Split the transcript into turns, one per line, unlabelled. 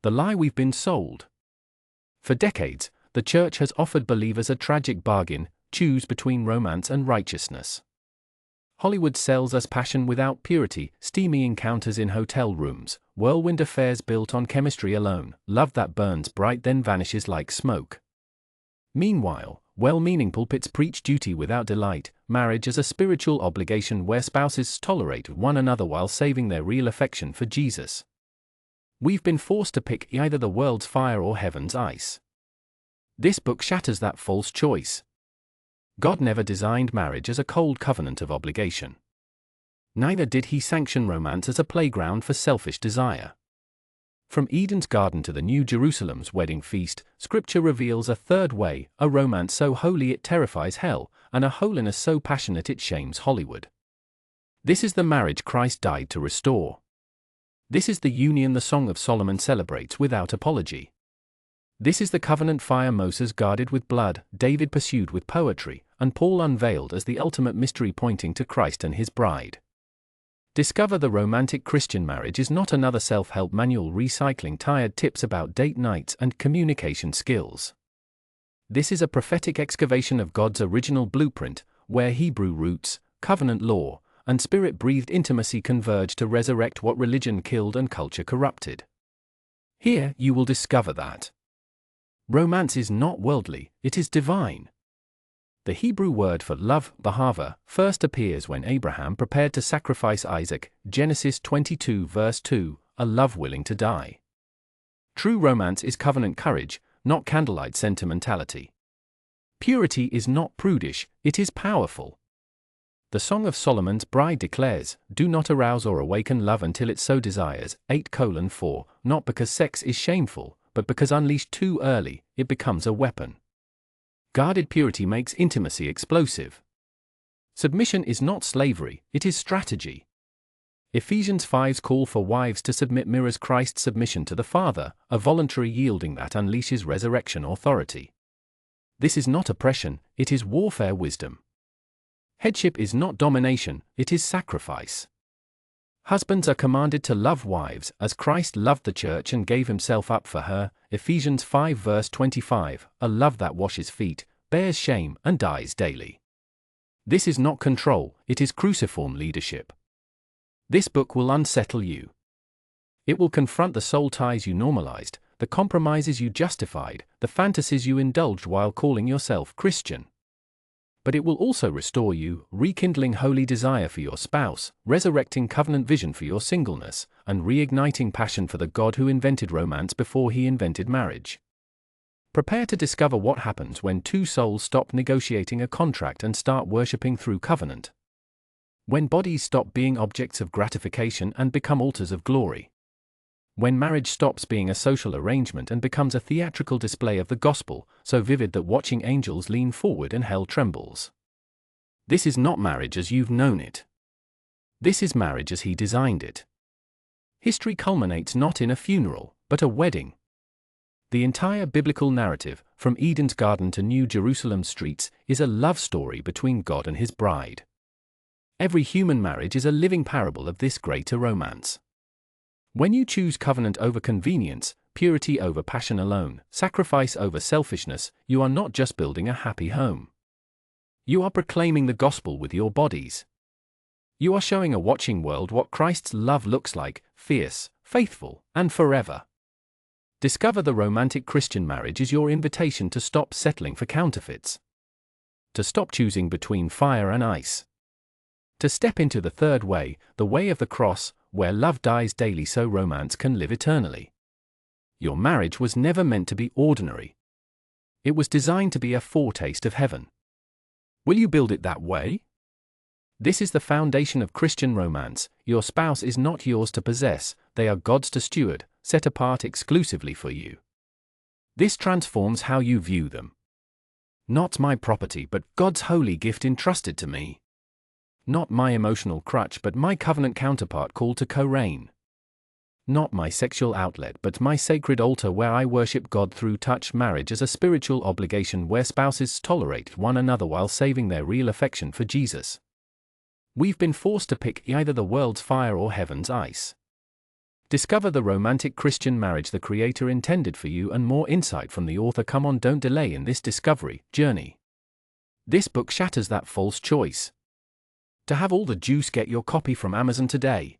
The lie we've been sold. For decades, the church has offered believers a tragic bargain: choose between romance and righteousness. Hollywood sells us passion without purity, steamy encounters in hotel rooms, whirlwind affairs built on chemistry alone, love that burns bright then vanishes like smoke. Meanwhile, well-meaning pulpits preach duty without delight, marriage as a spiritual obligation where spouses tolerate one another while saving their real affection for Jesus. We've been forced to pick either the world's fire or heaven's ice. This book shatters that false choice. God never designed marriage as a cold covenant of obligation. Neither did he sanction romance as a playground for selfish desire. From Eden's garden to the New Jerusalem's wedding feast, Scripture reveals a third way: a romance so holy it terrifies hell, and a holiness so passionate it shames Hollywood. This is the marriage Christ died to restore. This is the union the Song of Solomon celebrates without apology. This is the covenant fire Moses guarded with blood, David pursued with poetry, and Paul unveiled as the ultimate mystery pointing to Christ and his bride. Discover the romantic Christian marriage is not another self-help manual recycling tired tips about date nights and communication skills. This is a prophetic excavation of God's original blueprint, where Hebrew roots, covenant law, and spirit-breathed intimacy converge to resurrect what religion killed and culture corrupted. Here you will discover that romance is not worldly, it is divine. The Hebrew word for love, bahava, first appears when Abraham prepared to sacrifice Isaac, Genesis 22 verse 2, a love willing to die. True romance is covenant courage, not candlelight sentimentality. Purity is not prudish, it is powerful. The Song of Solomon's bride declares, "Do not arouse or awaken love until it so desires," 8:4, not because sex is shameful, but because unleashed too early, it becomes a weapon. Guarded purity makes intimacy explosive. Submission is not slavery, it is strategy. Ephesians 5's call for wives to submit mirrors Christ's submission to the Father, a voluntary yielding that unleashes resurrection authority. This is not oppression, it is warfare wisdom. Headship is not domination, it is sacrifice. Husbands are commanded to love wives as Christ loved the church and gave himself up for her, Ephesians 5 verse 25, a love that washes feet, bears shame, and dies daily. This is not control, it is cruciform leadership. This book will unsettle you. It will confront the soul ties you normalized, the compromises you justified, the fantasies you indulged while calling yourself Christian. But it will also restore you, rekindling holy desire for your spouse, resurrecting covenant vision for your singleness, and reigniting passion for the God who invented romance before he invented marriage. Prepare to discover what happens when two souls stop negotiating a contract and start worshipping through covenant. When bodies stop being objects of gratification and become altars of glory. When marriage stops being a social arrangement and becomes a theatrical display of the gospel, so vivid that watching angels lean forward and hell trembles. This is not marriage as you've known it. This is marriage as he designed it. History culminates not in a funeral, but a wedding. The entire biblical narrative, from Eden's garden to New Jerusalem's streets, is a love story between God and his bride. Every human marriage is a living parable of this greater romance. When you choose covenant over convenience, purity over passion alone, sacrifice over selfishness, you are not just building a happy home. You are proclaiming the gospel with your bodies. You are showing a watching world what Christ's love looks like: fierce, faithful, and forever. Discover the romantic Christian marriage is your invitation to stop settling for counterfeits. To stop choosing between fire and ice. To step into the third way, the way of the cross, where love dies daily so romance can live eternally. Your marriage was never meant to be ordinary. It was designed to be a foretaste of heaven. Will you build it that way? This is the foundation of Christian romance. Your spouse is not yours to possess, they are God's to steward, set apart exclusively for you. This transforms how you view them. Not my property but God's holy gift entrusted to me. Not my emotional crutch but my covenant counterpart called to co-reign. Not my sexual outlet but my sacred altar where I worship God through touch. Marriage as a spiritual obligation where spouses tolerate one another while saving their real affection for Jesus. We've been forced to pick either the world's fire or heaven's ice. Discover the romantic Christian marriage the Creator intended for you and more insight from the author. Come on, don't delay in this discovery journey. This book shatters that false choice. To have all the juice, get your copy from Amazon today.